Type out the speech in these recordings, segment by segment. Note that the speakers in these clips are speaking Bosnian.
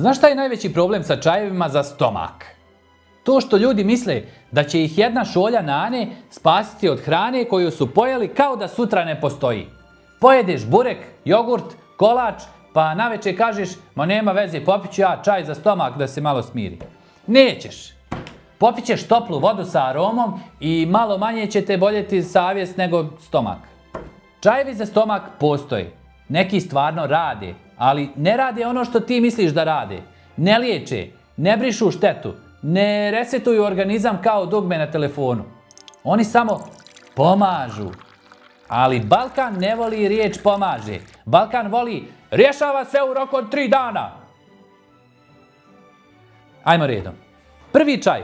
Znaš šta je najveći problem sa čajevima za stomak? To što ljudi misle da će ih jedna šolja nane spasiti od hrane koju su pojeli kao da sutra ne postoji. Pojedeš burek, jogurt, kolač, pa navečer kažeš, ma nema veze, popit ću ja čaj za stomak da se malo smiri. Nećeš. Popit ćeš toplu vodu sa aromom i malo manje će te boljeti savjest nego stomak. Čajevi za stomak postoje. Neki stvarno rade, ali ne rade ono što ti misliš da rade. Ne liječe, ne brišu štetu, ne resetuju organizam kao dugme na telefonu. Oni samo pomažu. Ali Balkan ne voli riječ pomaže. Balkan voli rješava sve u roku od 3 dana. Ajmo redom. Prvi čaj.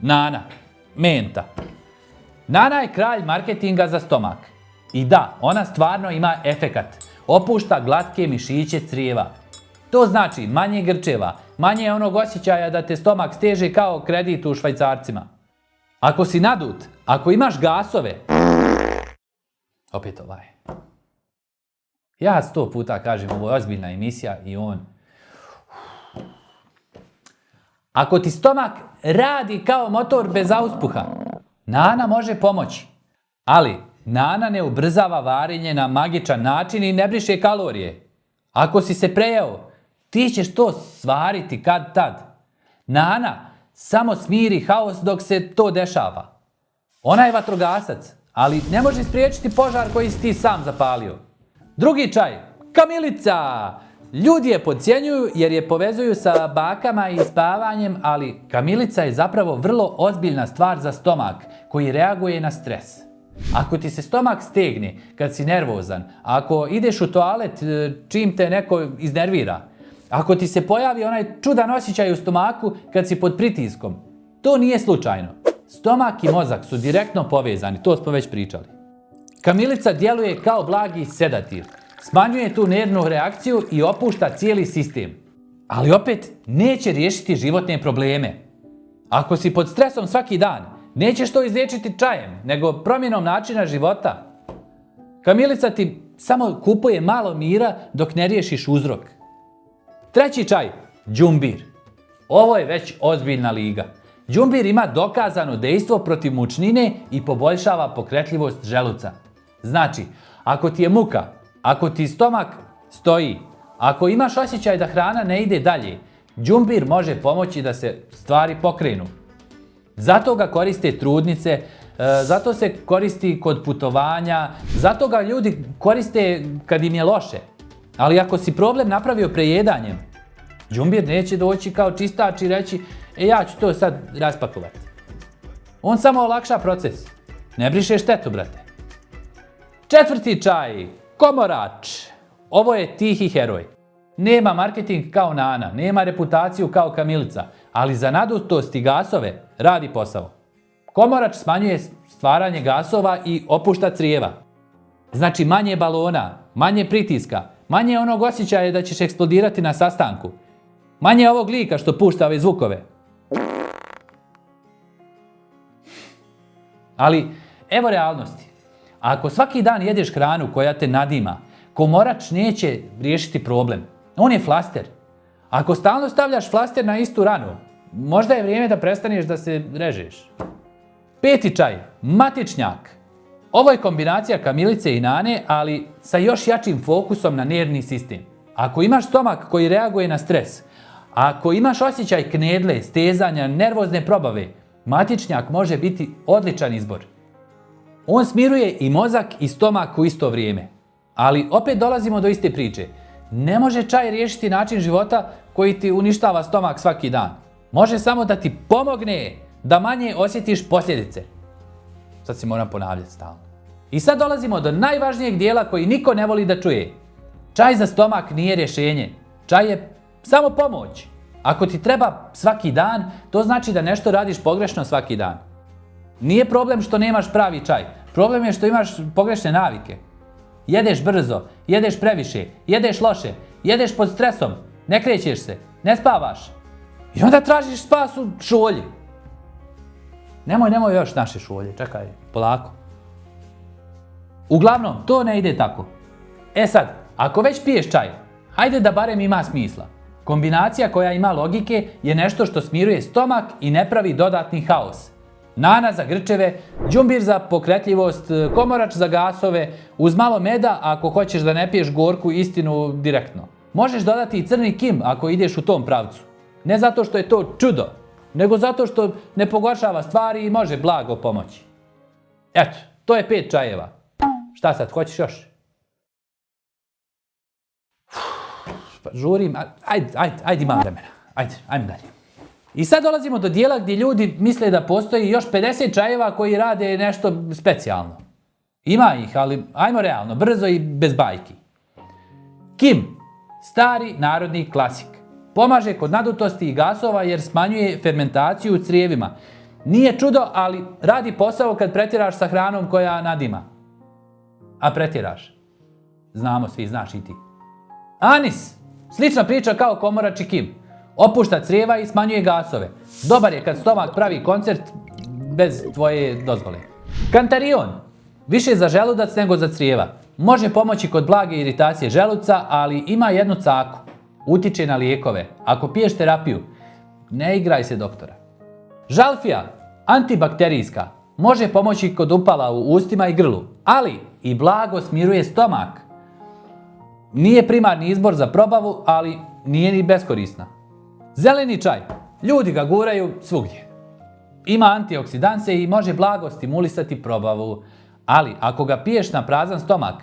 Nana. Menta. Nana je kralj marketinga za stomak. I da, ona stvarno ima efekat. Opušta glatke mišiće crijeva. To znači manje grčeva, manje onog osjećaja da te stomak steže kao kredit u švajcarcima. Ako si nadut, ako imaš gasove, opet ovaj. Ja 100 puta kažem, ovo je ozbiljna emisija i on. Ako ti stomak radi kao motor bez auspuha, Nana može pomoći. Ali Nana ne ubrzava varenje na magičan način i ne briše kalorije. Ako si se prejeo, ti ćeš to svariti kad tad. Nana samo smiri haos dok se to dešava. Ona je vatrogasac, ali ne može spriječiti požar koji si ti sam zapalio. Drugi čaj, kamilica. Ljudi je podcjenjuju jer je povezuju sa bakama i spavanjem, ali kamilica je zapravo vrlo ozbiljna stvar za stomak koji reaguje na stres. Ako ti se stomak stegne kad si nervozan, ako ideš u toalet čim te neko iznervira, ako ti se pojavi onaj čudan osjećaj u stomaku kad si pod pritiskom, to nije slučajno. Stomak i mozak su direktno povezani, to smo već pričali. Kamilica djeluje kao blagi sedativ, smanjuje tu nervnu reakciju i opušta cijeli sistem. Ali opet neće riješiti životne probleme. Ako si pod stresom svaki dan, nećeš to izliječiti čajem, nego promjenom načina života. Kamilica ti samo kupuje malo mira dok ne riješiš uzrok. Treći čaj, đumbir. Ovo je već ozbiljna liga. Đumbir ima dokazano dejstvo protiv mučnine i poboljšava pokretljivost želuca. Znači, ako ti je muka, ako ti stomak stoji, ako imaš osjećaj da hrana ne ide dalje, đumbir može pomoći da se stvari pokrenu. Zato ga koriste trudnice, zato se koristi kod putovanja, zato ga ljudi koriste kad im je loše. Ali ako si problem napravio prejedanjem, đumbir neće doći kao čistač i reći ja ću to sad raspakovati. On samo olakša proces. Ne briše štetu, brate. Četvrti čaj, komorač. Ovo je tihi heroj. Nema marketing kao Nana, nema reputaciju kao kamilica, ali za nadutost i gasove radi posao. Komorač smanjuje stvaranje gasova i opušta crijeva. Znači manje balona, manje pritiska, manje onog osjećaja da ćeš eksplodirati na sastanku. Manje ovog lika što pušta ove zvukove. Ali evo realnosti. Ako svaki dan jedeš hranu koja te nadima, komorač neće riješiti problem. On je flaster. Ako stalno stavljaš flaster na istu ranu, možda je vrijeme da prestaneš da se režeš. Peti čaj, matičnjak. Ovo je kombinacija kamilice i nane, ali sa još jačim fokusom na nervni sistem. Ako imaš stomak koji reaguje na stres, ako imaš osjećaj knedle, stezanja, nervozne probave, matičnjak može biti odličan izbor. On smiruje i mozak i stomak u isto vrijeme. Ali opet dolazimo do iste priče. Ne može čaj riješiti način života koji ti uništava stomak svaki dan. Može samo da ti pomogne da manje osjetiš posljedice. Sad se moram ponavljati stalno. I sad dolazimo do najvažnijeg dijela koji niko ne voli da čuje. Čaj za stomak nije rješenje. Čaj je samo pomoć. Ako ti treba svaki dan, to znači da nešto radiš pogrešno svaki dan. Nije problem što nemaš pravi čaj. Problem je što imaš pogrešne navike. Jedeš brzo, jedeš previše, jedeš loše, jedeš pod stresom, ne krećeš se, ne spavaš. I onda tražiš spas u šolji. Nemoj još naše šolje, čekaj, polako. Uglavnom, to ne ide tako. E sad, ako već piješ čaj, hajde da barem ima smisla. Kombinacija koja ima logike je nešto što smiruje stomak i ne pravi dodatni haos. Nana za grčeve, đumbir za pokretljivost, komorač za gasove, uz malo meda ako hoćeš da ne piješ gorku istinu direktno. Možeš dodati i crni kim ako ideš u tom pravcu. Ne zato što je to čudo, nego zato što ne pogoršava stvari i može blago pomoći. Eto, to je 5 čajeva. Šta sad, hoćeš još? Žurim, ajde ima vremena. Ajme dalje. I sad dolazimo do dijela gdje ljudi misle da postoji još 50 čajeva koji rade nešto specijalno. Ima ih, ali ajmo realno, brzo i bez bajki. Kim, stari narodni klasik. Pomaže kod nadutosti i gasova jer smanjuje fermentaciju u crijevima. Nije čudo, ali radi posao kad pretjeraš sa hranom koja nadima. A pretjeraš. Znamo svi, znaš i ti. Anis, slična priča kao komorač i kim. Opušta crijeva i smanjuje gasove. Dobar je kad stomak pravi koncert bez tvoje dozvole. Kantarion, više za želudac nego za crijeva. Može pomoći kod blage iritacije želuca, ali ima jednu caku. Utiče na lijekove. Ako piješ terapiju, ne igraj se doktora. Žalfija, antibakterijska, može pomoći kod upala u ustima i grlu, ali i blago smiruje stomak. Nije primarni izbor za probavu, ali nije ni beskorisna. Zeleni čaj, ljudi ga guraju svugdje. Ima antioksidanse i može blago stimulisati probavu, ali ako ga piješ na prazan stomak,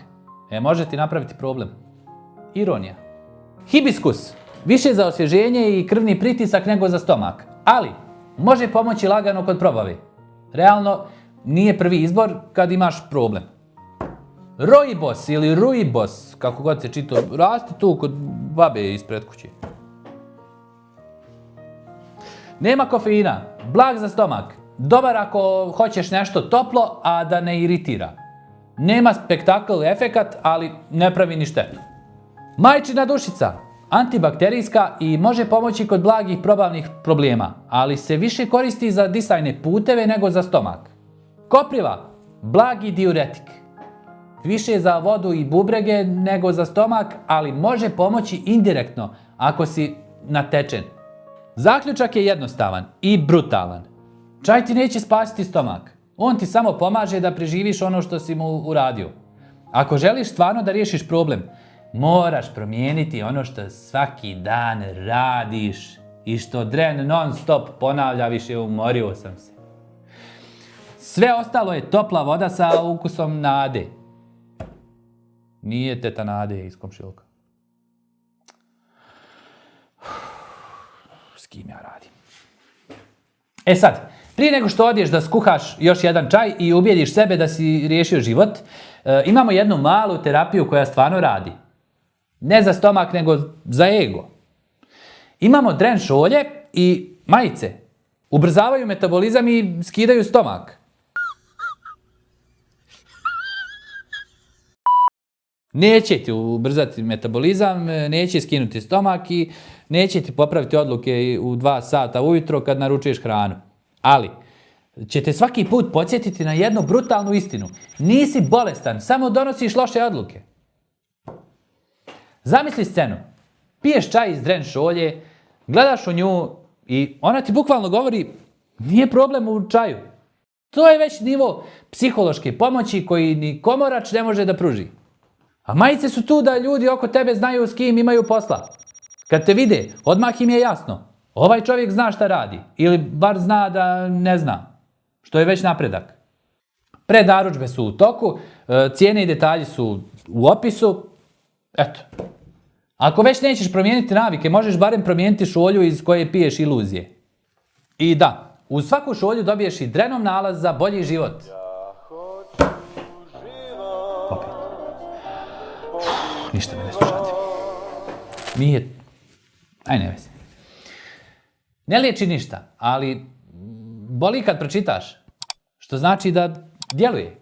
može ti napraviti problem. Ironija. Hibiskus, više za osvježenje i krvni pritisak nego za stomak, ali može pomoći lagano kod probave. Realno, nije prvi izbor kad imaš problem. Rooibos ili ruibos, kako god se čita, raste tu kod babe ispred kuće. Nema kofeina, blag za stomak, dobar ako hoćeš nešto toplo, a da ne iritira. Nema spektakl efekat, ali ne pravi ni štetu. Majčina dušica, antibakterijska i može pomoći kod blagih probavnih problema, ali se više koristi za disajne puteve nego za stomak. Kopriva, blagi diuretik. Više za vodu i bubrege nego za stomak, ali može pomoći indirektno ako si natečen. Zaključak je jednostavan i brutalan. Čaj ti neće spasiti stomak. On ti samo pomaže da preživiš ono što si mu uradio. Ako želiš stvarno da riješiš problem, moraš promijeniti ono što svaki dan radiš i što Dren non stop ponavlja, više umorio sam se. Sve ostalo je topla voda sa ukusom nade. Nije teta Nade iz komšiluka. S kim ja radim? E sad, prije nego što odješ da skuhaš još jedan čaj i ubijediš sebe da si riješio život, imamo jednu malu terapiju koja stvarno radi. Ne za stomak, nego za ego. Imamo dren šolje i majice. Ubrzavaju metabolizam i skidaju stomak. Neće ti ubrzati metabolizam, neće skinuti stomak i neće ti popraviti odluke u 2 sata ujutro kad naručuješ hranu. Ali će te svaki put podsjetiti na jednu brutalnu istinu. Nisi bolestan, samo donosiš loše odluke. Zamisli scenu. Piješ čaj iz dren šolje, gledaš u nju i ona ti bukvalno govori nije problem u čaju. To je već nivo psihološke pomoći koji ni komorač ne može da pruži. A majice su tu da ljudi oko tebe znaju s kim imaju posla. Kad te vide, odmah im je jasno. Ovaj čovjek zna šta radi. Ili bar zna da ne zna. Što je već napredak. Prednarudžbe su u toku, cijene i detalji su u opisu. Eto. Ako već nećeš promijeniti navike, možeš barem promijeniti šolju iz koje piješ iluzije. I da, uz svaku šolju dobiješ i Drenov nalaz za bolji život. Opet. Ništa me ne slušate. Nije... Aj ne vezi. Ne liječi ništa, ali boli kad pročitaš. Što znači da djeluje.